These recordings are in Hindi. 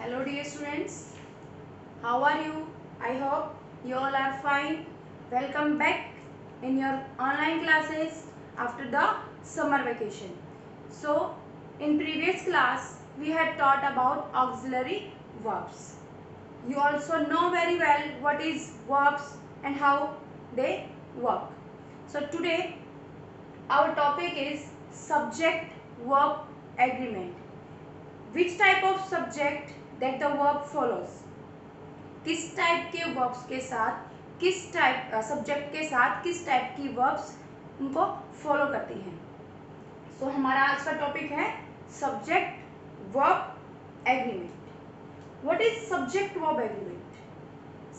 Hello dear students, how are you? I hope you all are fine. Welcome back in your online classes after the summer vacation. So in previous class we had taught about auxiliary verbs. You also know very well what is verbs and how they work. So today our topic is subject verb agreement. Which type of subject that the verb follows? किस टाइप के वर्ब्स के साथ किस टाइप सब्जेक्ट के साथ किस टाइप की वर्ब्स उनको फॉलो करती हैं. सो हमारा आज का टॉपिक है subject verb agreement. What is subject verb agreement?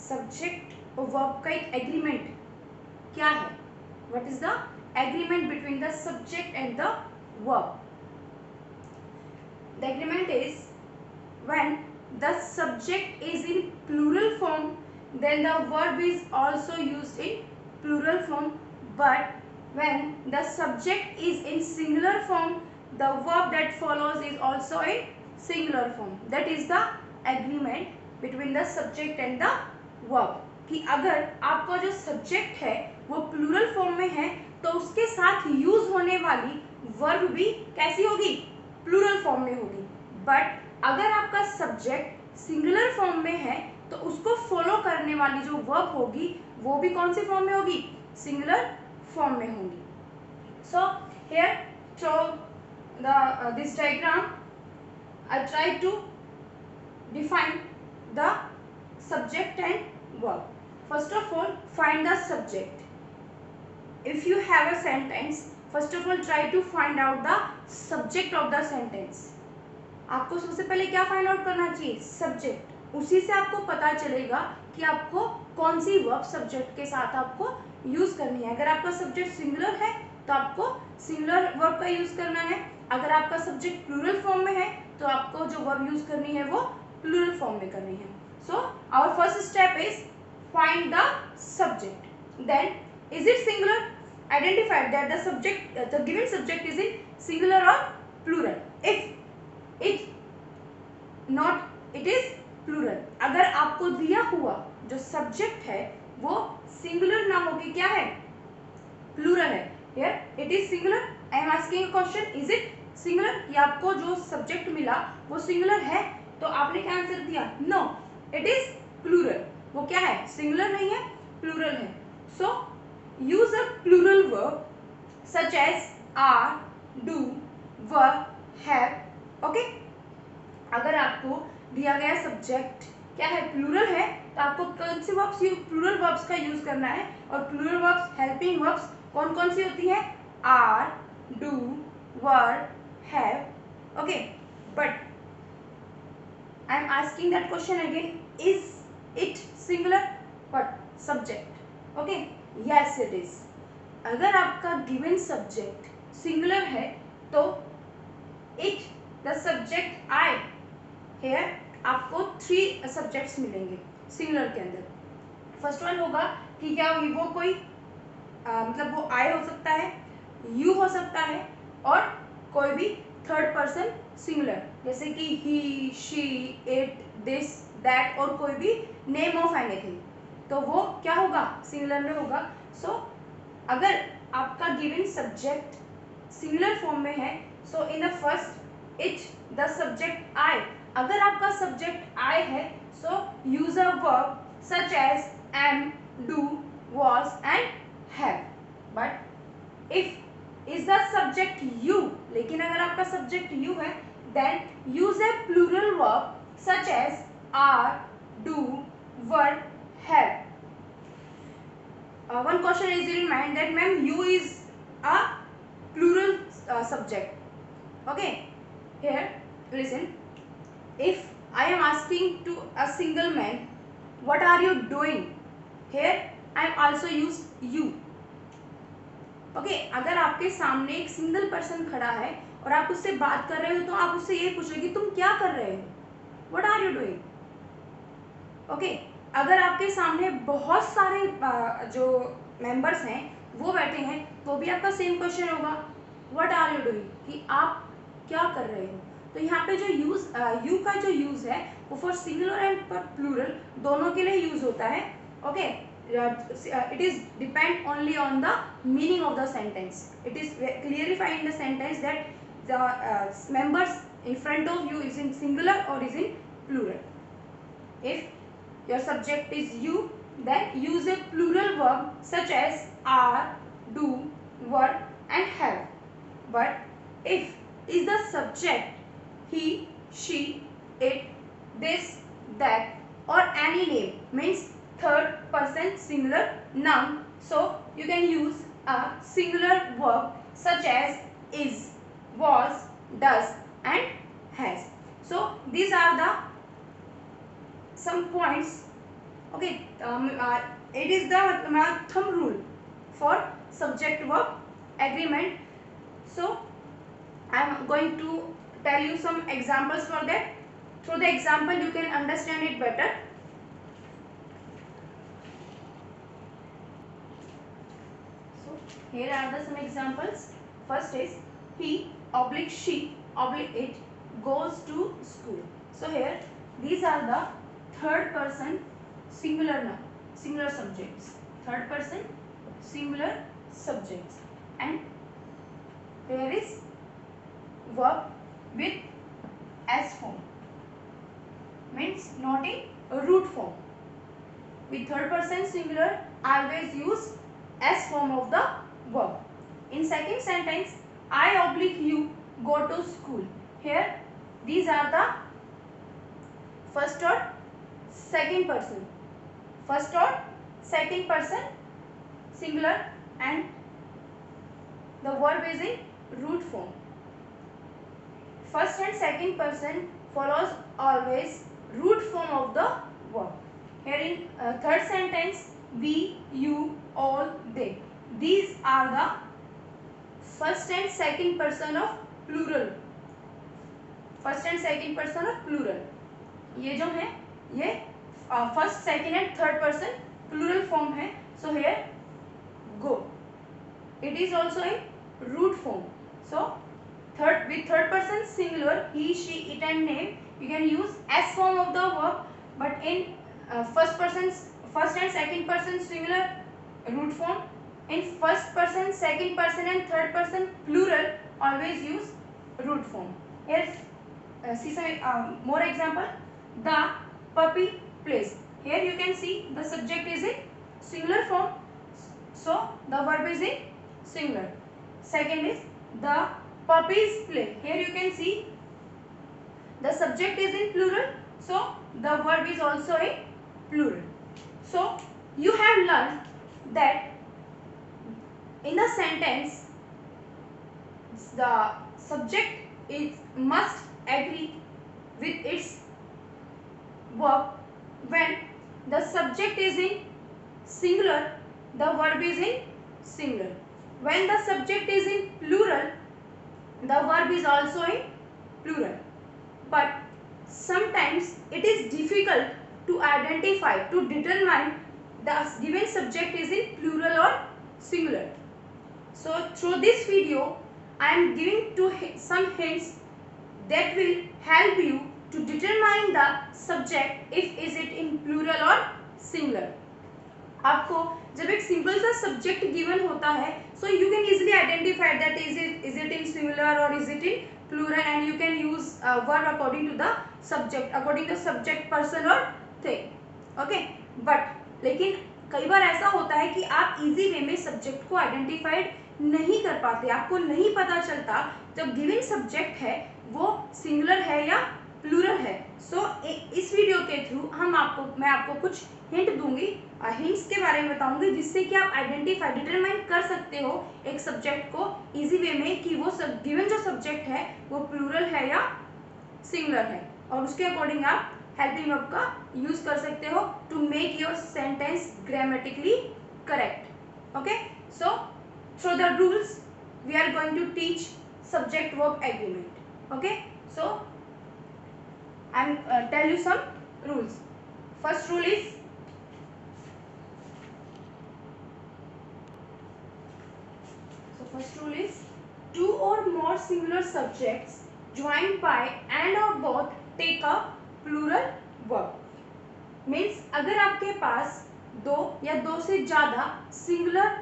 Subject और वर्ब का एक एग्रीमेंट क्या है? What is the agreement between the subject and the verb? The agreement is when the subject is in plural form, then the verb is also used in plural form. But when the subject is in singular form, the verb that follows is also in singular form. That is the agreement between the subject and the verb. कि अगर आपका जो सब्जेक्ट है वो प्लूरल फॉर्म में है तो उसके साथ यूज होने वाली वर्ब भी कैसी होगी? प्लूरल फॉर्म में होगी. बट अगर आपका सब्जेक्ट सिंगुलर फॉर्म में है तो उसको फॉलो करने वाली जो वर्ब होगी वो भी कौन सी फॉर्म में होगी? सिंगुलर फॉर्म में होगी. So here through the this diagram I try to define the subject and verb. First of all find the subject. If you have a sentence, first of all try to find out the subject of the sentence. आपको सबसे पहले क्या फाइंड आउट करना चाहिए? सब्जेक्ट. उसी से आपको पता चलेगा कि आपको कौन सी वर्ब सब्जेक्ट के साथ आपको यूज करनी है. अगर आपका सब्जेक्ट सिंगुलर है तो आपको सिंगुलर वर्ब का यूज करना है. अगर आपका सब्जेक्ट प्लूरल फॉर्म में है तो आपको जो वर्ब यूज करनी है वो प्लूरल फॉर्म में करनी है. So our first step is find the subject. Then is it singular? Identify that the subject, the given subject is in singular or plural. If it not, it is plural. अगर आपको दिया हुआ जो सब्जेक्ट है वो सिंगुलर ना होके क्या है? प्लूरल है. Here it is singular. I am asking a question. Is it singular? कि आपको जो सब्जेक्ट मिला वो सिंगुलर है तो आपने क्या आंसर दिया? No, it is plural. वो क्या है? सिंगुलर नहीं है, प्लूरल है. So use a plural verb such as are, do, were, have. Okay? अगर आपको दिया गया सब्जेक्ट क्या है? प्लूरल है तो आपको कौन सी वर्ब्स प्लूरल वर्ब्स का यूज करना है. और प्लूरल वर्ब्स हेल्पिंग वर्ब्स कौन कौन सी होती है? are, do, were, have. Okay? But I am asking that question again. Is it singular? What? Subject. Okay? Yes it is. अगर आपका गिवन सब्जेक्ट सिंगुलर है तो it the subject I. Here आपको 3 सब्जेक्ट्स मिलेंगे सिंगुलर के अंदर. फर्स्ट वन होगा कि क्या वो कोई मतलब वो आई हो सकता है, यू हो सकता है और कोई भी थर्ड पर्सन सिंगुलर जैसे कि ही, शी, इट, दिस, दैट और कोई भी नेम ऑफ एनीथिंग तो वो क्या होगा? सिंगुलर में होगा. सो अगर आपका गिवन सब्जेक्ट सिंगुलर फॉर्म में है so in the first it the subject I. अगर आपका सब्जेक्ट आई है so use a verb such as am, do, was and have. But if is the subject you, लेकिन अगर आपका सब्जेक्ट यू है then use a plural verb such as are, do, were, have. One question is in mind that ma'am you is a plural subject. Okay, here listen. If I am asking to a single man what are you doing, here I am also use you. Okay, अगर आपके सामने एक सिंगल पर्सन खड़ा है और आप उससे बात कर रहे हो तो आप उससे ये पूछोगे तुम क्या कर रहे हो? What are you doing? Okay, अगर आपके सामने बहुत सारे जो मेंबर्स हैं वो बैठे हैं तो भी आपका सेम क्वेश्चन होगा व्हाट आर यू डूइंग, कि आप क्या कर रहे हो. तो यहाँ पे जो यू का जो यूज है वो for singular and for plural दोनों के लिए यूज होता है. Okay, it is depend only on the meaning of the sentence. It is clarified in the sentence that the members in front of you is in singular or is in plural. If your subject is you, then use a plural verb such as are, do, were and have. But if is the subject he, she, it, this, that or any name, means third person singular noun, so you can use a singular verb such as is, was, does and has. So these are the some points. Okay, it is the thumb rule for subject verb agreement. So I am going to tell you some examples for that. Through the example you can understand it better. So here are the some examples. First is he oblique she oblique it goes to school. So here these are the third person singular subjects. Third person singular subjects, and here is verb with s form, means not in root form. With third person singular always use s form of the verb. In second sentence, I oblique you go to school. Here these are the first or second person. First or second person singular and the verb is in root form. First and second person follows always root form of the verb. Here in third sentence, we, you, all, they. These are the first and second person of plural. First and second person of plural. ये जो है ये first second and third person plural form है. So here go, it is also in root form. So with third person singular he, she, it and name you can use s form of the verb, but in first and second person singular root form. In first person, second person and third person plural always use root form. Here see some more example. The puppy plays. Here you can see the subject is in singular form, so the verb is in singular. Second is the puppies play. Here you can see the subject is in plural, so the verb is also in plural. So you have learned that in the sentence the subject must agree with its verb. When the subject is in singular, the verb is in singular. When the subject is in plural, the verb is also in plural. But sometimes it is difficult to identify, to determine the given subject is in plural or singular. So through this video I am giving some hints that will help you to determine the subject if is it in plural or singular. आपको जब एक सिंपल सा सब्जेक्ट गिवन होता है, so you can easily identify that is it in singular or is it in plural, and you can use verb according to the subject, according to subject, person or thing. Okay, but लेकिन कई बार ऐसा होता है कि आप इजी वे में सब्जेक्ट को आइडेंटिफाइड नहीं कर पाते, आपको नहीं पता चलता जब गिवन सब्जेक्ट है वो सिंगुलर है या प्लूरल है. सो इस वीडियो के थ्रू मैं आपको कुछ हिंट दूंगी, हिंट्स के बारे में बताऊंगी जिससे कि आप आइडेंटिफाई डिटरमाइन कर सकते हो एक सब्जेक्ट को इजी वे में कि वो गिवन जो सब्जेक्ट है वो प्लूरल है या सिंगुलर है, और उसके अकॉर्डिंग आप हेल्पिंग वर्ब का यूज कर सकते हो to make your sentence grammatically correct. Okay, so through the rules we are going to teach subject verb agreement. Okay, so I am tell you some rules. First rule is two or more singular subjects joined by and और both take a plural verb. Means अगर आपके पास दो या दो से ज़्यादा सिंगुलर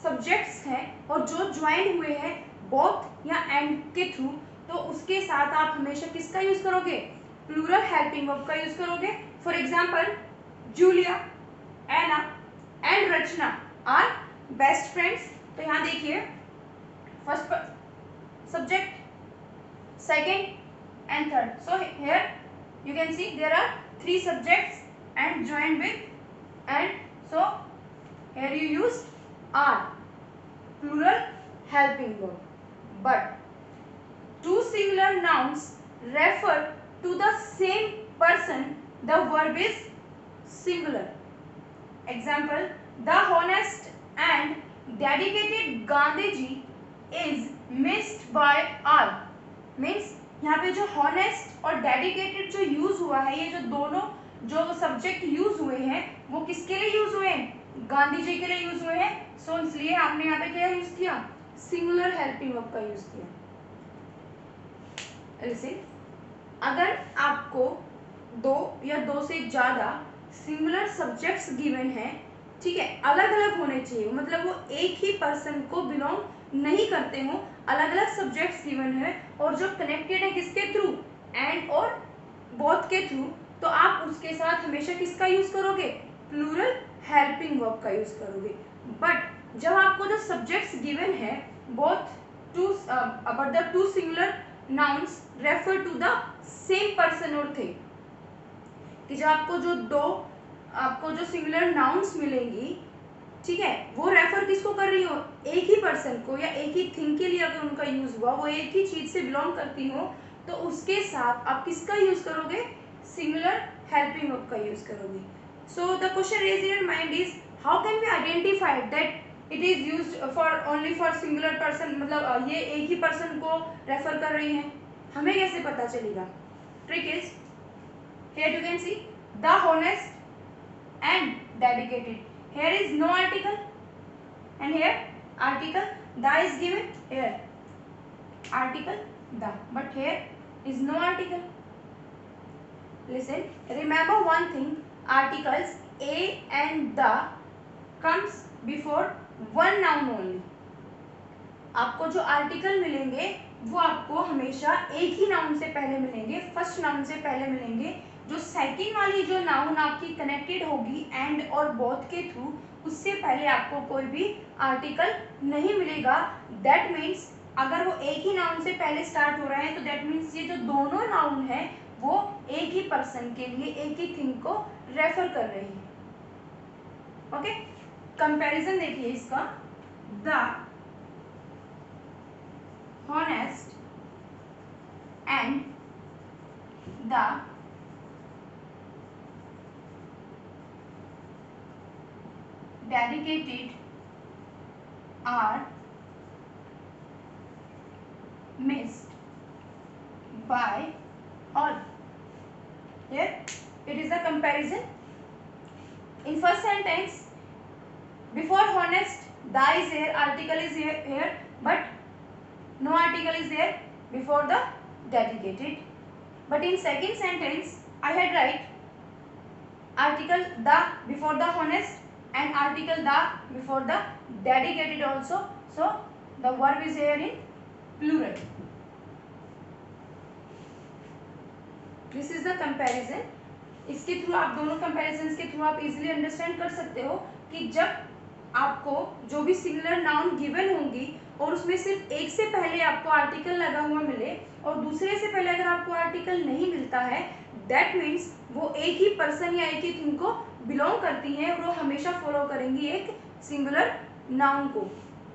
सब्जेक्ट्स हैं और जो ज्वाइन हुए हैं बोथ या एंड के थ्रू, तो उसके साथ आप हमेशा किसका यूज करोगे? प्लूरल हेल्पिंग वर्ब का यूज करोगे। For example, Julia, Anna and Rachna are best friends. तो यहाँ देखिए, first subject, second and third. So here you can see there are three subjects and joined with and, so here you use are, plural helping verb. But two singular nouns refer to the same person, the verb is singular. Example, the honest and dedicated Gandhiji is missed by all. Means यहाँ पे जो हॉनेस्ट और डेडिकेटेड जो यूज हुआ है, ये जो दोनों जो सब्जेक्ट यूज हुए हैं वो किसके लिए यूज हुए हैं? गांधी जी के लिए यूज हुए हैं। सो इसलिए आपने यहाँ पे क्या यूज किया? सिंगुलर हेल्पिंग वर्ब का यूज किया। जैसे अगर आपको दो या दो से ज्यादा सिंगुलर सब्जेक्ट्स गिवन है, ठीक है, अलग अलग होने चाहिए, मतलब वो एक ही पर्सन को बिलोंग नहीं करते हो, अलग अलग सब्जेक्ट्स गिवन है और जो कनेक्टेड है किसके थ्रू? एंड और बोथ के थ्रू, तो आप उसके साथ हमेशा किसका यूज करोगे? प्लूरल हेल्पिंग वर्ब का यूज करोगे। बट जब आपको जो सब्जेक्ट्स गिवन है both to but the two singular nouns refer to the same person और थिंग, कि जब आपको जो सिंगुलर नाउन्स मिलेंगी, ठीक है, वो रेफर किसको कर रही हो? एक ही पर्सन को या एक ही थिंग के लिए अगर उनका यूज हुआ, वो एक ही चीज से बिलोंग करती हो, तो उसके साथ आप किसका यूज करोगे? सिंगुलर हेल्पिंग वर्ब का यूज करोगे। So the question raised in your mind is, how can we identify that it is used for only for singular person, मतलब ये एक ही पर्सन को रेफर कर रही है, हमें कैसे पता चलेगा? Trick is, here you can see the honest and dedicated. Here is no article and here article the is given, here article the, but here is no article. Listen, remember one thing, articles a and the comes before one noun only. आपको जो आर्टिकल मिलेंगे वो आपको हमेशा एक ही नाउन से पहले मिलेंगे, फर्स्ट नाउन से पहले मिलेंगे। जो सेकंड वाली जो नाउन आपकी कनेक्टेड होगी एंड और बोथ के थ्रू, उससे पहले आपको कोई भी आर्टिकल नहीं मिलेगा। दैट मीन्स अगर वो एक ही नाउन से पहले स्टार्ट हो रहा है, तो दैट मीन्स ये जो दोनोल नाउन है वो एक ही पर्सन के लिए, एक ही थिंग को रेफर कर रही है। ओके, कंपैरिजन देखिए इसका, the honest and the dedicated are missed by all. Here it is a comparison. In first sentence, before honest, the is here, article is here, but no article is there before the dedicated. But in second sentence, I had write article the before the honest and article the before the dedicated also. So the verb is here in plural. This is the comparison. इसके थ्रू आप दोनों कंपैरिजन के थ्रू आप इजीली अंडरस्टैंड कर सकते हो कि जब आपको जो भी सिंगुलर नाउन गिवन होंगी और उसमें सिर्फ एक से पहले आपको आर्टिकल लगा हुआ मिले और दूसरे से पहले अगर आपको आर्टिकल नहीं मिलता है, दैट मीन्स वो एक ही पर्सन या एक ही थिंग को बिलोंग करती हैं और वो हमेशा फॉलो करेंगी एक सिंगुलर नाउन को।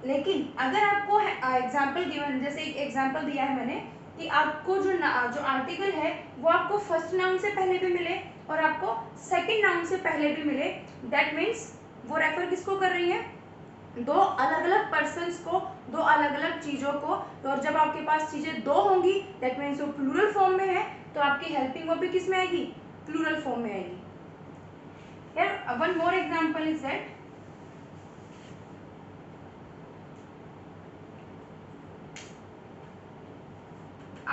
लेकिन अगर आपको एग्जाम्पल गिवन, जैसे एक एग्जाम्पल दिया है मैंने कि आपको जो आर्टिकल है वो आपको फर्स्ट नाउन से पहले भी मिले और आपको सेकंड नाउन से पहले भी मिले, दैट मीन्स वो रेफर किसको कर रही है? दो अलग अलग पर्सन्स को, दो अलग अलग चीज़ों को। और जब आपके पास चीज़ें दो होंगी, दैट मीन्स वो प्लूरल फॉर्म में है, तो आपकी हेल्पिंग वर्ब भी किस में आएगी? प्लूरल फॉर्म में आएगी। Here one more example is that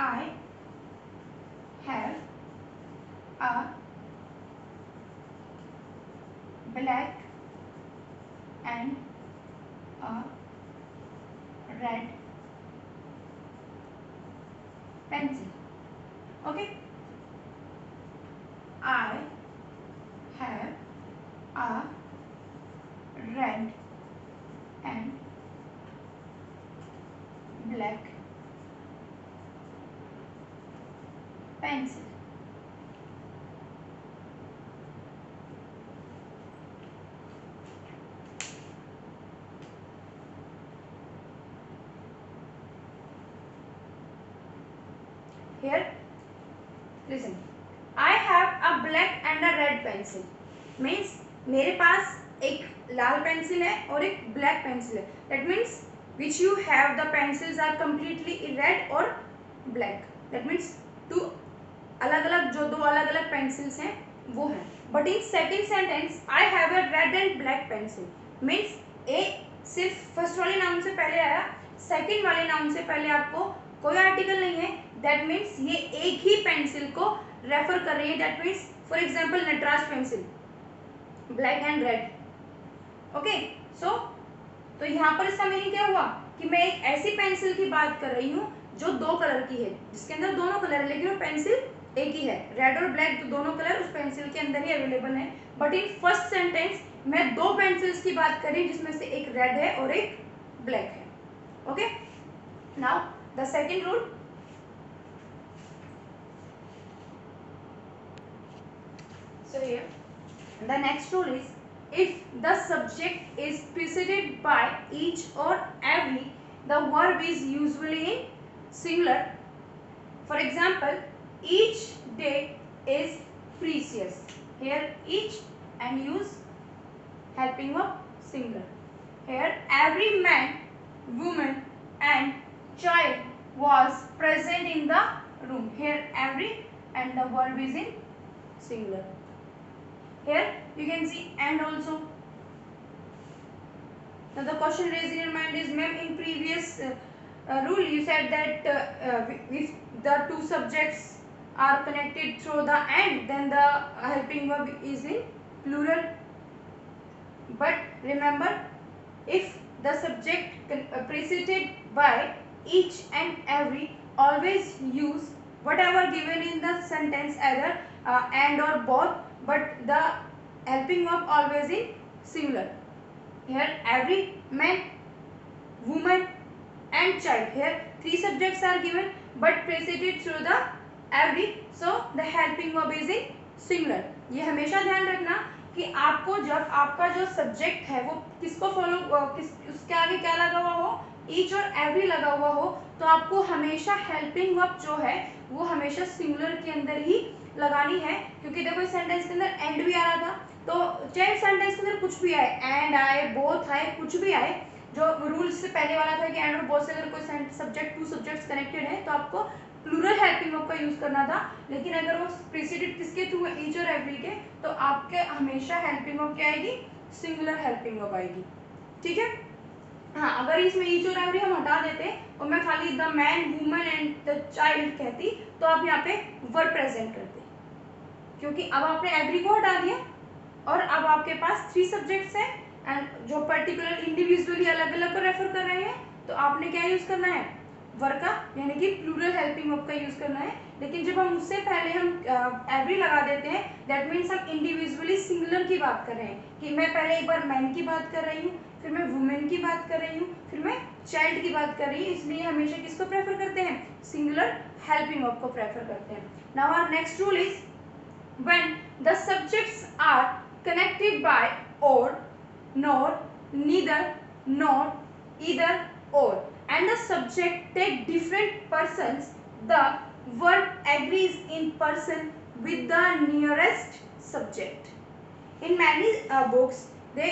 I have a black and a red pencil. Okay, I have a red and black pencil. Here, listen. I have a black and a red pencil. Means मेरे पास एक लाल पेंसिल है और एक ब्लैक पेंसिल है. That means which you have the pencils are completely red और black. That means two अलग अलग जो दो अलग अलग पेंसिल्स हैं वो हैं. But in second sentence I have a red and black pencil. Means ए सिर्फ फर्स्ट वाले नाउन से पहले आया, सेकंड वाले नाउन से पहले आपको कोई आर्टिकल नहीं है. दैट मीन्स ये एक ही पेंसिल को रेफर कर रही है. That means for example Nataraj pencil black and red. Okay, so तो यहाँ पर इसका मीनिंग क्या हुआ कि मैं एक ऐसी पेंसिल की बात कर रही हूँ जो दो कलर की है, जिसके अंदर दोनों कलर है, लेकिन वो पेंसिल एक ही है. रेड और ब्लैक तो दोनों कलर उस पेंसिल के अंदर ही अवेलेबल है. बट इन फर्स्ट सेंटेंस मैं दो पेंसिल्स की बात कर रही हूँ जिसमें से एक रेड है और एक ब्लैक है. Okay, now the second rule. So here the next rule is, if the subject is preceded by each or every, the verb is usually in singular. For example, each day is precious. Here each and use helping verb singular. Here every man, woman and child was present in the room. Here every and the verb is in singular. Here you can see and also. Now the question raised in your mind is, ma'am, in previous rule you said that if the two subjects are connected through the and, then the helping verb is in plural. But remember, if the subject preceded by each and every, always use whatever given in the sentence, either and or both, but the helping verb always in singular. Here every man, woman and child. Here three subjects are given but preceded through the every, so the helping verb is in singular. ये हमेशा ध्यान रखना कि आपको जब आपका जो सब्जेक्ट है वो किसको फॉलो उसके आगे क्या लगा हुआ हो, ईच और एवरी लगा हुआ हो, तो आपको हमेशा हेल्पिंग वर्ब जो है वो हमेशा सिंगुलर के अंदर ही लगानी है. क्योंकि देखो इस सेंटेंस के अंदर एंड भी आ रहा था, तो चाहे सेंटेंस के अंदर कुछ भी आए, एंड आए, बोथ आए, कुछ भी आए, जो रूल से पहले वाला था कि एंड और बोथ से अगर कोई सब्जेक्ट टू सब्जेक्ट्स कनेक्टेड है तो आपको प्लूरल हेल्पिंग वर्ब का यूज करना था. लेकिन अगर वो प्रीसीडेड किसके थ्रू है, ईच और एवरी के, तो आपके हमेशा हेल्पिंग वर्ब क्या आएगी, सिंगुलर हेल्पिंग वर्ब आएगी. ठीक है. हाँ, अगर इसमें ईच और एवरी हम हटा देते और मैं खाली the man, woman and the child कहती, तो आप यहाँ पे वर्ब प्रेजेंट करते. क्योंकि अब आपने एवरी को हटा दिया और अब आपके पास थ्री सब्जेक्ट्स हैं एंड जो पर्टिकुलर इंडिविजुअली अलग अलग को रेफर कर रहे हैं, तो आपने क्या यूज करना है, वर्ब का, यानी कि प्लूरल हेल्पिंग वर्ब का यूज करना है. लेकिन जब हम उससे पहले हम एवरी लगा देते हैं, दैट मीन्स हम इंडिविजुअली सिंगुलर की बात कर रहे हैं कि मैं पहले एक बार मैन की बात कर रही हूँ, फिर मैं वुमेन की बात कर रही हूँ, फिर मैं चाइल्ड की बात कर रही हूँ. इसलिए हमेशा किसको प्रेफर करते हैं, सिंगुलर हेल्पिंग वर्ब को प्रेफर करते हैं. Now our next rule is, when the subjects are connected by or, nor, neither, nor, either, or, and the subject take different persons, the verb agrees in person with the nearest subject. In many books, they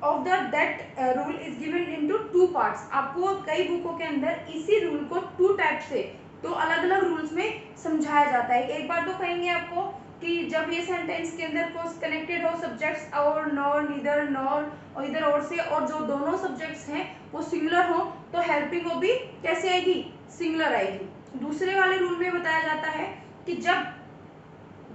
of the that rule is given into two parts. आपको कई बुकों के अंदर इसी रूल को टू टाइप से, तो अलग अलग रूल्स में समझाया जाता है. एक बार तो कहेंगे आपको कि जब ये सेंटेंस के अंदर को कनेक्टेड हो सब्जेक्ट्स और, नॉर, नीदर, नॉर और इधर और से, और जो दोनों सब्जेक्ट्स हैं वो सिंगुलर हो, तो हेल्पिंग वो भी कैसे आएगी, सिंगुलर आएगी. दूसरे वाले रूल में बताया जाता है कि जब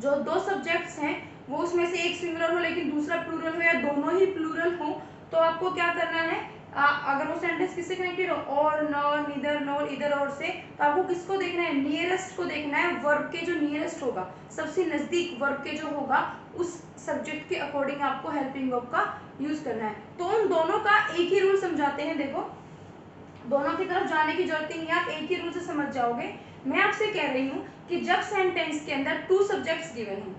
जो दो सब्जेक्ट्स हैं वो उसमें से एक सिंगुलर हो लेकिन दूसरा प्लूरल हो या दोनों ही प्लूरल हो तो आपको क्या करना है, अगर वो सेंटेंस किससे कनेक्टेड हो, और, नॉर, नीदर, नॉर, इधर और से, तो आपको किसको देखना है, नियरेस्ट को देखना है, वर्ब के जो नियरेस्ट होगा, सबसे नजदीक वर्ब के जो होगा उस सब्जेक्ट के अकॉर्डिंग आपको हेल्पिंग वर्ब का यूज करना है। तो उन दोनों का एक ही रूल समझाते हैं। देखो, दोनों की तरफ जाने की जरूरत ही नहीं है, आप एक ही रूल से समझ जाओगे। मैं आपसे कह रही हूँ कि जब सेंटेंस के अंदर टू सब्जेक्ट्स गिवन हो,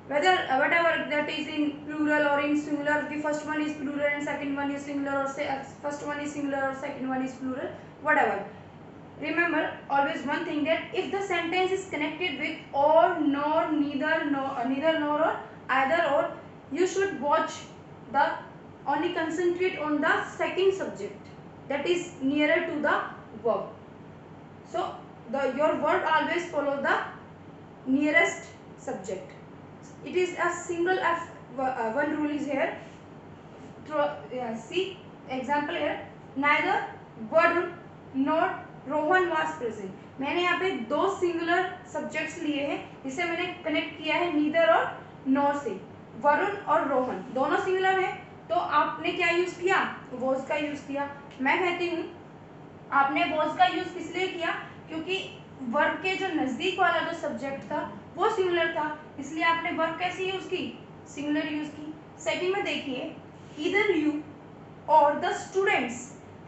whether whatever that is in plural or in singular, the first one is plural and second one is singular, or say first one is singular or second one is plural, whatever, remember always one thing, that if the sentence is connected with or, nor, neither, neither, nor, or either, or, you should watch the only concentrate on the second subject that is nearer to the verb. So your word always follow the nearest subject. It is a single F. One rule is here. See example here. Neither Varun nor Rohan was present. मैंने यहाँ पे दो सिंगुलर सब्जेक्ट्स लिए हैं, जिसे मैंने कनेक्ट किया है नीदर और नॉर से। वरुण और रोहन दोनों सिंगुलर हैं, तो आपने क्या यूज किया, वॉज का यूज किया। मैं कहती हूँ आपने वॉज का यूज किस लिए किया, क्योंकि वर्ब के जो नजदीक वाला जो सब्जेक्ट था वो सिंगुलर था, इसलिए आपने वर्ब कैसी यूज की, सिंगुलर यूज की। सेकंड में देखिए, ईदर यू और the students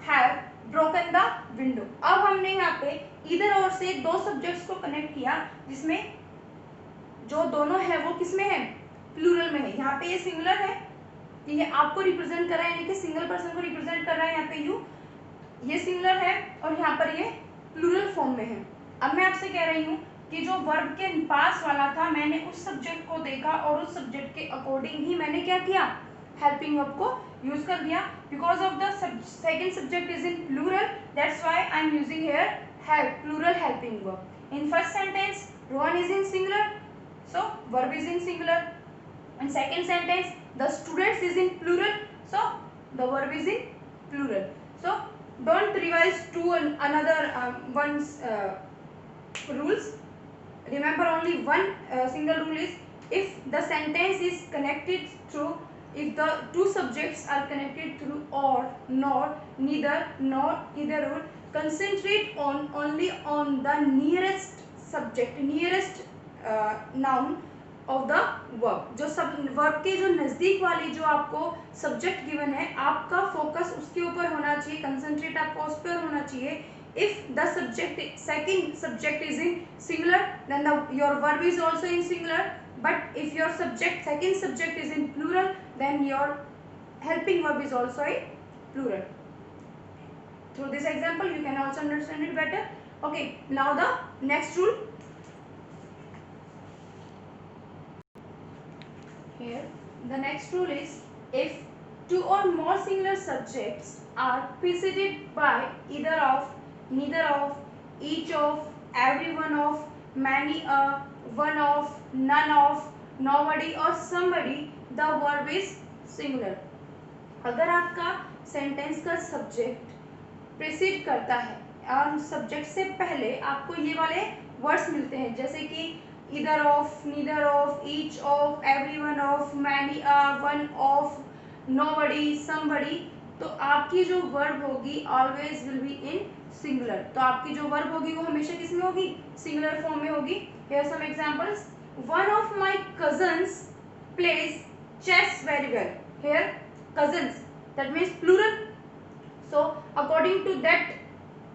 have broken the window. अब हमने यहाँ पे इधर और से दो सब्जेक्ट्स को कनेक्ट किया, जिसमें जो दोनों है वो किसमें है, प्लूरल में है। यहाँ पे ये सिंगुलर है, ये आपको रिप्रेजेंट कर रहा है, यानी कि सिंगल पर्सन को रिप्रेजेंट कर रहा है। यहाँ पे यू, ये सिंगुलर है और यहाँ पर ये प्लूरल फॉर्म में है। अब मैं आपसे कह रही हूँ कि जो वर्ब के पास वाला था, मैंने उस सब्जेक्ट को देखा और उस सब्जेक्ट के अकॉर्डिंग ही मैंने क्या किया, हेल्पिंग वर्ब को यूज कर दिया। Because of the second subject is in plural, that's why I am using here help, plural helping verb. In first sentence Rohan is in singular, so verb is in singular. In second sentence the students is in plural, so the verb is in plural. So don't revise to another one's rules. Remember only one single rule is, if the sentence is connected through, if the two subjects are connected through or, nor, neither, nor, either, or, concentrate on only on the nearest subject, nearest noun of the verb. जो सब वर्ब के जो नजदीक वाली जो आपको सब्जेक्ट गिवन है, आपका फोकस उसके ऊपर होना चाहिए, कंसंट्रेट आपका उस पर होना चाहिए। If the subject second subject is in singular, then your verb is also in singular, but if your subject second subject is in plural, then your helping verb is also in plural. Through this example you can also understand it better. Okay, now the next rule. Here the next rule is, if two or more singular subjects are preceded by either of, neither of, each of, every one of, many a, one of, none of, nobody or somebody, the verb is singular. अगर आपका सेंटेंस का सब्जेक्ट प्रीसीड करता है और सब्जेक्ट से पहले आपको ये वाले वर्ड्स मिलते हैं, जैसे कि either of, neither of, each of, everyone of, many a, one of, nobody, somebody, तो आपकी जो वर्ब होगी always will be in singular। तो आपकी जो वर्ब होगी वो हमेशा किस में होगी, सिंगुलर फॉर्म में होगी। Here some examples. One of my cousins plays chess very well. Here cousins, that means plural. So according to that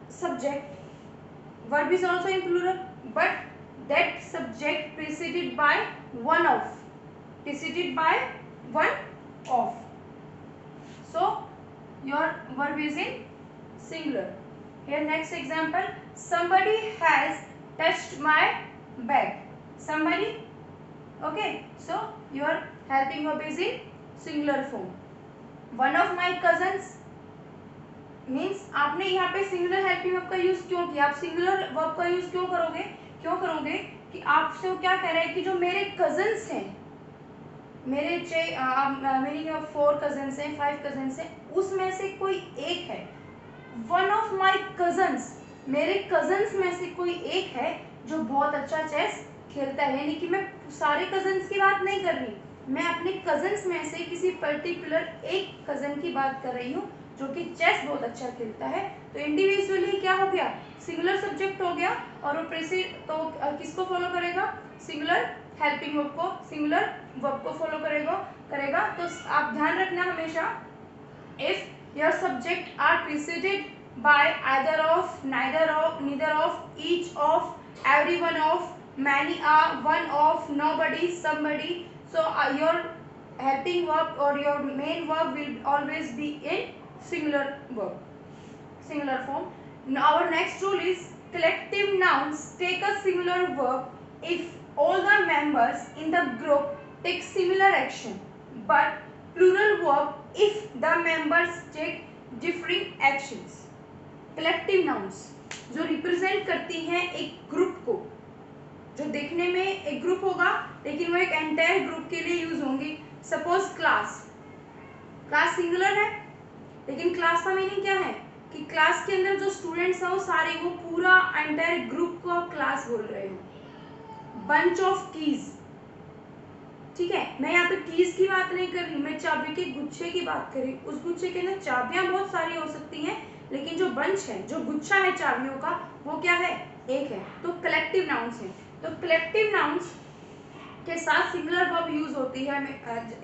subject, verb is also in plural, but that subject preceded by one of, preceded by one of, so your verb is in singular. Here next example, somebody has touched my bag. Somebody, okay, so your helping verb is in singular form. One of my cousins means आपने यहाँ पे सिंगुलर हेल्पिंग वर्ब का यूज क्यों किया, आप सिंगुलर वर्ब का यूज क्यों करोगे कि आपसे वो क्या कह रहे हैं कि जो मेरे कजन्स हैं, मेरे मेरी 4 कजन्स हैं, 5 कजन्स हैं, उसमें से कोई एक है। वन ऑफ माई कजन्स मेरे कजन्स में से कोई एक है जो बहुत अच्छा चेस खेलता है, यानी कि मैं सारे कजन्स की बात नहीं कर रही, मैं अपने कजन्स में से किसी पर्टिकुलर एक कजन की बात कर रही हूँ जो कि चेस बहुत अच्छा खेलता है। तो इंडिविजुअली क्या हो गया, सिंगुलर सब्जेक्ट हो गया, और वो तो किसको फॉलो करेगा, सिंगुलर हेल्पिंग वर्ब को, सिंगुलर वर्ब को फॉलो करेगा। तो आप ध्यान रखना हमेशा, if your subject are preceded by either of, neither of, each of, every one of, many are, one of, nobody, somebody, so your helping verb or your main verb will always be in singular form. Now our next rule is collective nouns take a singular verb if all the members in the group take similar action, but plural verb if the members take differing actions. Collective nouns जो रिप्रेजेंट करती हैं एक ग्रुप को, जो देखने में एक ग्रुप होगा लेकिन वो एक एंटायर ग्रुप के लिए यूज होंगी। सपोज क्लास सिंगुलर है, लेकिन क्लास का मीनिंग क्या है कि क्लास के अंदर जो स्टूडेंट्स हैं वो सारे, वो पूरा एंटायर ग्रुप को क्लास बोल रहे हो। बंच ऑफ कीज, ठीक है, मैं यहाँ पे कीज की बात नहीं कर रही, मैं चाबी के गुच्छे की बात कर रही। उस गुच्छे के अंदर चाबियां बहुत सारी हो सकती हैं, लेकिन जो बंच है, जो गुच्छा है चाबियों का, वो क्या है, एक है। तो कलेक्टिव नाउन्स है। तो कलेक्टिव नाउन्स के साथ सिंगुलर वर्ब यूज होती है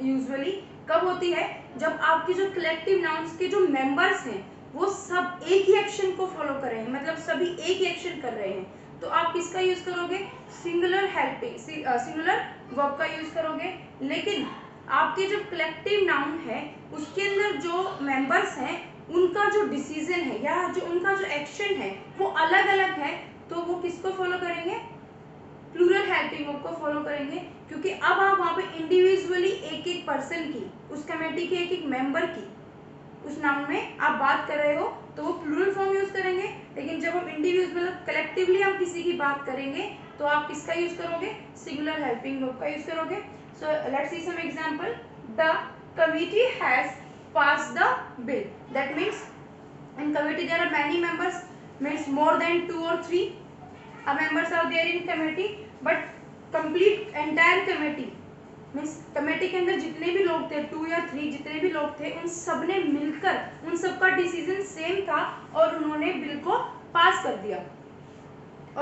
यूजुअली कब होती है, जब आपकी जो कलेक्टिव नाउन्स के जो मेंबर्स हैं वो सब एक ही एक्शन को फॉलो कर रहे हैं, मतलब सभी एक ही एक्शन कर रहे हैं। तो आप किसका यूज करोगे, सिंगुलर हेल्पिंग, सिंगुलर वर्ब का यूज करोगे। लेकिन आपके जो कलेक्टिव नाउन है उसके अंदर जो मेंबर्स हैं उनका जो डिसीजन है या जो उनका जो एक्शन है वो अलग अलग है, तो वो किसको फॉलो करेंगे, प्लूरल हेल्पिंग वर्ब को फॉलो करेंगे। क्योंकि अब आप वहाँ पे इंडिविजुअली एक एक पर्सन की, उस कमेटी के एक एक मेंबर की, उस नाउन में आप बात कर रहे हो तो वो प्लूरल फॉर्म यूज करेंगे। लेकिन जब हम इंडिविजुअल कलेक्टिवली हम किसी की बात करेंगे तो आप किसका यूज करोगे, सिंगुलर हेल्पिंग वर्ब का यूज करोगे। So let's see some example, the committee has passed the bill. That means in committee there are many members, means more than 2 or 3 members are there in committee, but complete entire committee means committee के अंदर जितने भी लोग थे, 2 या 3 जितने भी लोग थे, उन सब ने मिलकर, उन सब का डिसीजन सेम था और उन्होंने बिल को पास कर दिया।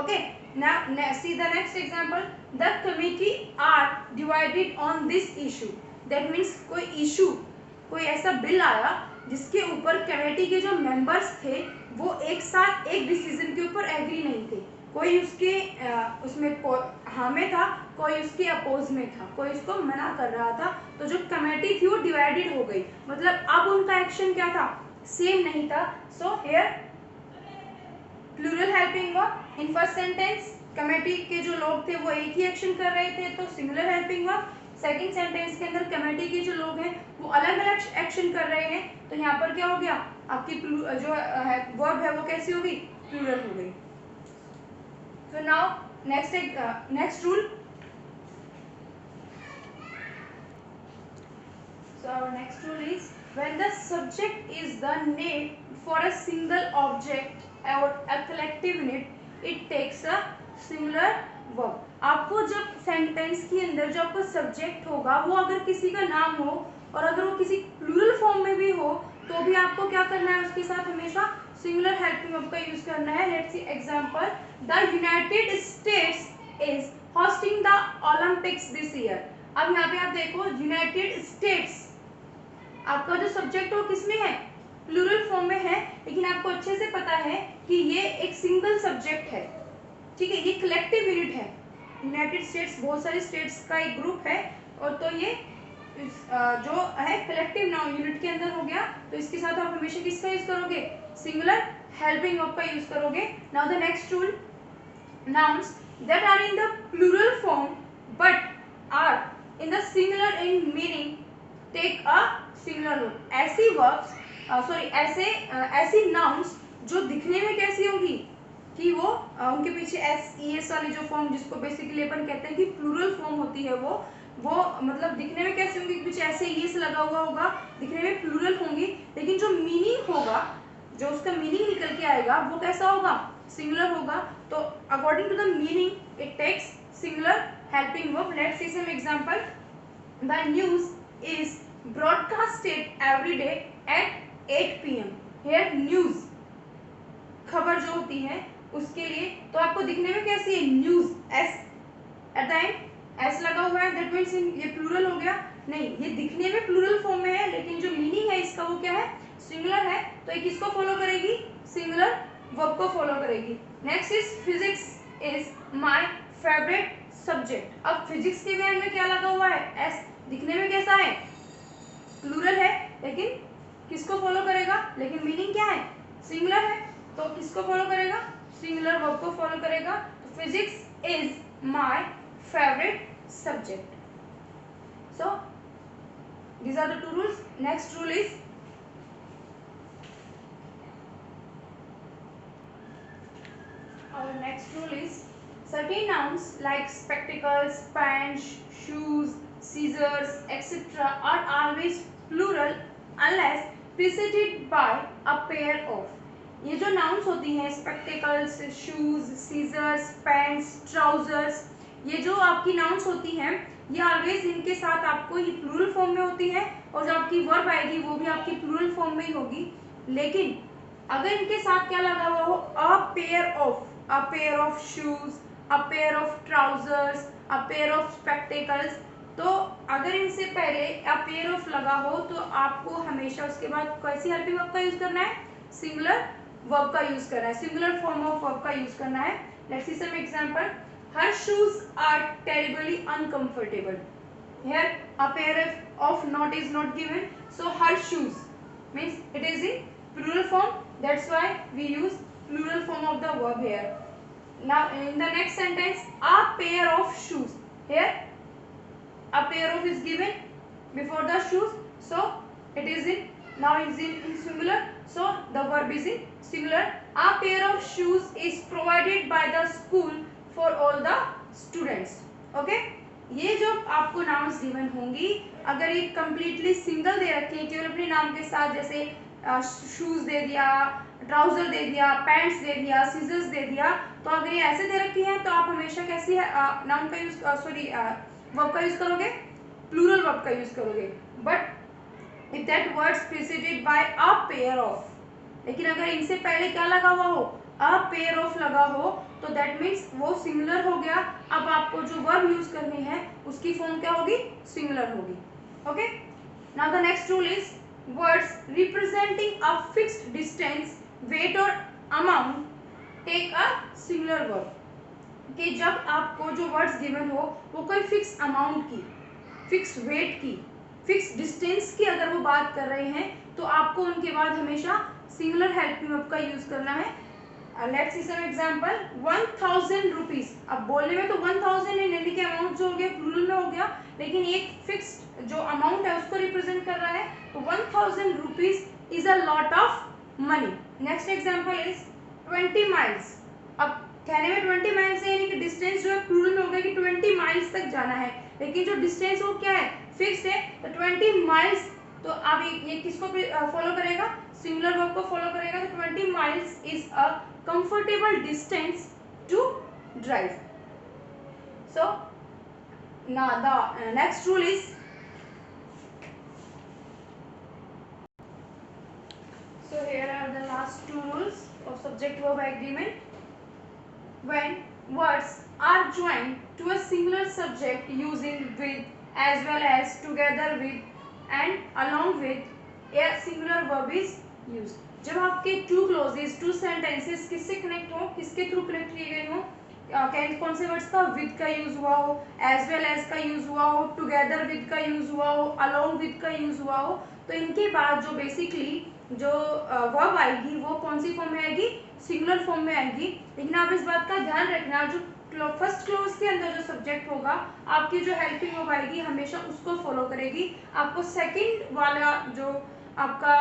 Okay, now see the next example, the committee are divided on this issue. That means कोई ऐसा बिल आया जिसके ऊपर कमेटी के जो मेंबर्स थे वो एक साथ एक डिसीजन के ऊपर एग्री नहीं थे, कोई उसके उसमें हाँ में था, कोई उसके अपोज में था, कोई उसको मना कर रहा था। तो जो कमेटी थी वो डिवाइडेड हो गई, मतलब अब उनका एक्शन क्या था, सेम नहीं था। So here plural helping verb in first sentence, committee के जो लोग थे वो एक ही एक्शन कर रहे थे तो singular helping verb. Second sentence के अंदर कमेटी के जो लोग हैं वो अलग अलग एक्शन कर रहे हैं, तो यहाँ पर क्या हो गया, आपकी जो वर्ब है वो कैसी हो गई, प्लूरल हो गई। So now next rule. So our next rule is when the subject is the name for a single object or a collective unit, it takes a singular verb. आपको जब सेंटेंस के अंदर जो आपका सब्जेक्ट होगा वो अगर किसी का नाम हो और अगर वो किसी प्लूरल फॉर्म में भी हो तो भी आपको क्या करना है, उसके साथ हमेशा सिंगुलर हेल्पिंग वर्ब का यूज करना है। Let's C example, the United states is hosting the Olympics this year. अब यहाँ पे आप देखो यूनाइटेड स्टेट्स, आपका जो सब्जेक्ट हो किसमें है, प्लूरल फॉर्म में है, लेकिन आपको अच्छे से पता है कि ये एक सिंगल सब्जेक्ट है, ठीक है, ये कलेक्टिव यूनिट है। यूनाइटेड स्टेट्स बहुत सारे स्टेट्स का एक ग्रुप है, और तो ये जो है कलेक्टिव नाउन यूनिट के अंदर हो गया, तो इसके साथ आप हमेशा किसका यूज करोगे, सिंगुलर हेल्पिंग वर्ब का यूज करोगे। Now the next rule, nouns that are in the plural form but are in the singular in meaning take a singular rule. ऐसी verbs ऐसी nouns जो दिखने में कैसी होंगी कि वो उनके पीछे एस ई एस वाली जो फॉर्म जिसको बेसिकली अपन कहते हैं कि प्लूरल फॉर्म होती है, वो मतलब दिखने में कैसे होंगी, पीछे ऐसे ई एस लगा हुआ होगा, दिखने में प्लूरल होंगी, लेकिन जो मीनिंग होगा, जो उसका मीनिंग निकल के आएगा वो कैसा होगा, सिंगुलर होगा तो according to the meaning it takes singular helping verb. Let's see some example. The news is broadcasted every day at 8 PM. Here news खबर जो होती है उसके लिए तो आपको दिखने में कैसी है news, S at the end S लगा हुआ है, दैट मीन्स ये प्लूरल हो गया. नहीं, ये दिखने में प्लूरल फॉर्म में है लेकिन जो मीनिंग है इसका वो क्या है, सिंगुलर है. तो ये किसको फॉलो करेगी, सिंगुलर वर्ब को फॉलो करेगी. Next is physics is my favourite subject. अब फिजिक्स के एंड में क्या लगा हुआ है, एस. दिखने में कैसा है, प्लूरल है लेकिन किसको फॉलो करेगा, लेकिन मीनिंग क्या है, सिंगुलर है. तो किसको फॉलो करेगा, सिंगुलर वर्ब को फॉलो करेगा. तो physics is my favourite subject. So these are the two rules. Next rule is our next rule is certain nouns like spectacles, pants, shoes, scissors, etc. are always plural unless preceded by a pair of. ये जो nouns होती हैं spectacles, shoes, scissors, pants, trousers, ये जो आपकी nouns होती हैं ये ऑलवेज इनके साथ आपको ये प्लूरल फॉर्म में होती है और जो आपकी वर्ब आएगी वो भी आपकी प्लूरल फॉर्म में ही होगी. लेकिन अगर इनके साथ क्या लगा हुआ हो, अ pair of shoes, a pair of trousers, a pair of spectacles, तो अगर इनसे पहले अ पेयर ऑफ लगा हो तो आपको हमेशा उसके बाद कैसी हेल्पिंग वर्ब का यूज करना है, सिंगुलर वर्ब का यूज करना है, सिंगुलर फॉर्म ऑफ वर्ब का यूज करना है. Let's see some example. Her shoes are terribly uncomfortable. Here a pair of not is not given, so her shoes means it is in plural form. That's why we use plural form of the verb here. Now in the next sentence, a pair of shoes. Here a pair of is given before the shoes, so it is in now is in singular. So the verb is in singular. A pair of shoes is provided by the school for all the students. Okay, ये जो आपको नाउन्स गिवन होंगी अगर ये कंप्लीटली सिंगल दे रखे हैं केवल अपने नाम के साथ, जैसे शूज दे दिया, ट्राउजर दे दिया, पैंट्स दे दिया, सीजर्स दे दिया, तो अगर ये ऐसे दे रखी हैं तो आप हमेशा कैसी नाउन का यूज वर्ब का यूज करोगे, प्लूरल वर्ब का यूज करोगे. But if that words preceded by a pair of, लेकिन अगर इनसे पहले क्या लगा हुआ हो, अ पेयर ऑफ लगा हो, तो दैट मीन्स वो सिंगुलर हो गया. अब आपको जो वर्ब यूज करनी है उसकी फॉर्म क्या होगी, सिंगुलर होगी. Okay, now the next rule is words representing a fixed distance, weight और amount take a singular verb. कि जब आपको जो वर्ड्स गिवन हो वो कोई फिक्स अमाउंट की, फिक्स वेट की, फिक्स डिस्टेंस की अगर वो बात कर रहे हैं तो आपको उनके बाद हमेशा सिंगुलर हेल्पिंग वर्ब का यूज करना है. Let's see some example. 1000 rupees. अब बोलने में तो 1000 है यानी कि अमाउंट जो हो गया प्लूरल में हो गया, लेकिन एक फिक्स्ड जो अमाउंट है उसको रिप्रेजेंट कर रहा है, तो 1000 rupees is a lot of money. Next example is 20 miles. अब कहने में 20 माइल्स है यानी कि डिस्टेंस जो है प्लूरल में हो गया कि 20 माइल्स तक जाना है, लेकिन जो डिस्टेंस वो क्या है, फिक्स्ड है. तो 20 माइल्स, तो अब ये किसको फॉलो करेगा, सिंगुलर वर्ब को फॉलो करेगा. तो 20 miles is a comfortable distance to drive. So now the next rule is, so here are the last two rules of subject verb agreement. When words are joined to a singular subject using with, as well as, together with and along with, a singular verb is used. जब आपके टू क्लोजेस, टू सेंटेंसेस किससे कनेक्ट हो, किसके थ्रू कनेक्ट किए गए हो, कौन से वर्ड्स का, विद का यूज हुआ हो, एज वेल एज का यूज हुआ हो, टुगेदर विद का यूज हुआ हो, अलोंग विद का यूज हुआ हो, तो इनके बाद जो बेसिकली जो वर्ब आएगी वो कौन सी फॉर्म में आएगी, सिंगुलर फॉर्म में आएगी. लेकिन आप इस बात का ध्यान रखना, जो फर्स्ट क्लोज के अंदर जो सब्जेक्ट होगा आपकी जो हेल्पिंग वर्ब आएगी हमेशा उसको फॉलो करेगी. आपको सेकंड वाला जो आपका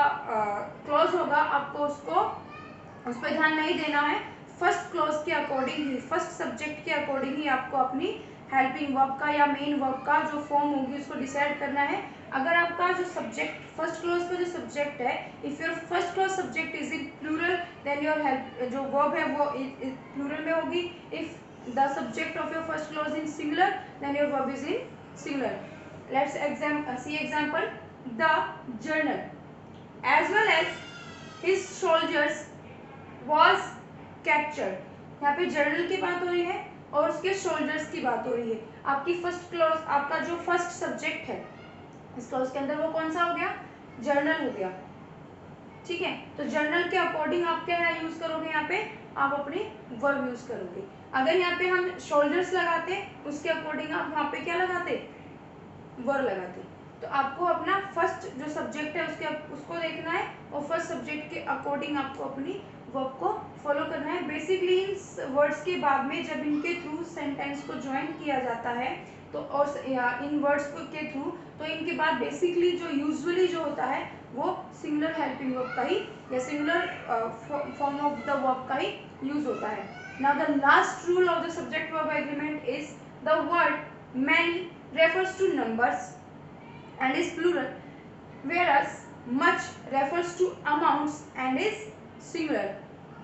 क्लॉज होगा आपको उस पर ध्यान नहीं देना है. फर्स्ट क्लॉज के अकॉर्डिंग ही, फर्स्ट सब्जेक्ट के अकॉर्डिंग ही आपको अपनी हेल्पिंग वर्ब का या मेन वर्ब का जो फॉर्म होगी उसको डिसाइड करना है. अगर आपका जो सब्जेक्ट फर्स्ट क्लॉज का जो सब्जेक्ट है, if your first clause subject is in plural then your help जो वर्ब है वो प्लूरल में होगी. If the subject of your first clause in singular then your verb is in singular. Let's see example. The journal as well as his soldiers was captured. यहाँ पे जर्नल की बात हो रही है और उसके सोल्जर्स की बात हो रही है. आपकी फर्स्ट क्लॉज, आपका जो फर्स्ट सब्जेक्ट है इस क्लॉज के अंदर वो कौन सा हो गया? जर्नल हो गया. ठीक है, तो जर्नल के अकॉर्डिंग आप क्या यूज करोगे? यहाँ पे आप अपनी वर्ब यूज करोगे. अगर यहाँ पे हम शोल्डर्स लगाते उसके अकॉर्डिंग आप यहाँ पे क्या लगाते? वर्ब लगाते. तो आपको अपना फर्स्ट जो सब्जेक्ट है उसको देखना है और फर्स्ट सब्जेक्ट के अकॉर्डिंग आपको अपनी वर्ब को फॉलो करना है. बेसिकली इन वर्ड्स के बाद में जब इनके थ्रू सेंटेंस को ज्वाइन किया जाता है तो और इन वर्ड्स के थ्रू तो इनके बाद बेसिकली जो यूजुअली जो होता है वो सिंगुलर हेल्पिंग वर्ब का ही या singular form of the verb का ही यूज होता है. Now the last rule of the subject verb agreement is the word many refers to numbers and is plural, whereas much refers to amounts and is singular.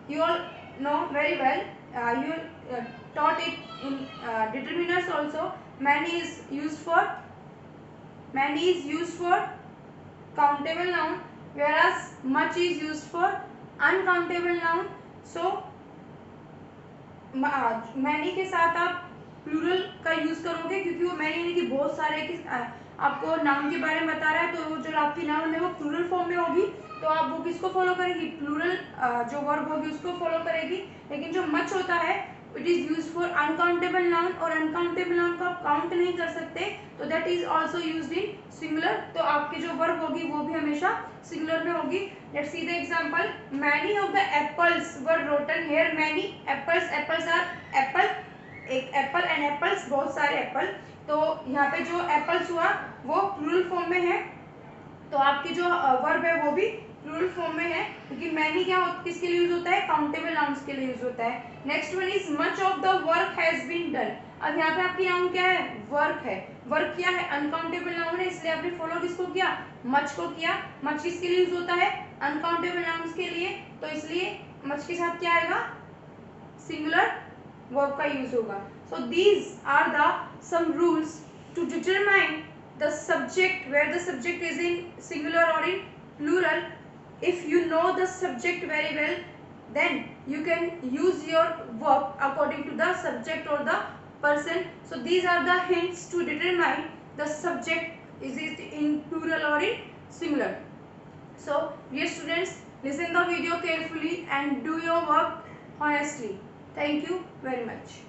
You all know very well, you taught it in determiners also. Many is used for countable noun, whereas much is used for uncountable noun. So many के साथ आप प्लूरल का यूज करोगे क्योंकि वो मैंने यानी कि बहुत सारे आपको नाउन के बारे में बता रहा है. तो जो आपकी नाउन है वो प्लूरल फॉर्म में होगी तो आप वो किसको फॉलो करेगी? प्लूरल जो वर्ब होगी उसको फॉलो करेगी. लेकिन जो मच होता है it is use for uncountable noun और अनकाउंटेबल नाउन को आप काउंट नहीं कर सकते तो that is also used in singular. तो आपकी जो वर्ब होगी वो भी हमेशा सिंगुलर में होगी. Let's see the example. Many of the apples were rotten here. Many apples are apple, एक एप्पल एंड एप्पल्स, बहुत सारे एप्पल. तो यहाँ पे जो एप्पल्स हुआ वो प्लूरल फॉर्म में है तो आपकी जो वर्ब है वो भी प्लूरल फॉर्म में है क्योंकि मैनी क्या किसके लिए यूज होता है? काउंटेबल नाउन्स के लिए यूज होता है. Next one is much of the work has been done. अब यहाँ पे आपकी नाउन क्या है? वर्क है. वर्क क्या है? अनकाउंटेबल नाउन है इसलिए आपने फॉलो किसको किया? मच को किया. मच किसके लिए यूज होता है? अनकाउंटेबल नाउन्स के लिए. तो इसलिए मच के साथ क्या आएगा? सिंगुलर वर्ब का यूज होगा. So these are the some rules to determine the subject, where the subject is in singular or in plural. If you know the subject very well then you can use your verb according to the subject or the person. So these are the hints to determine the subject is it in plural or in singular. So dear students, listen the video carefully and do your work honestly. Thank you very much.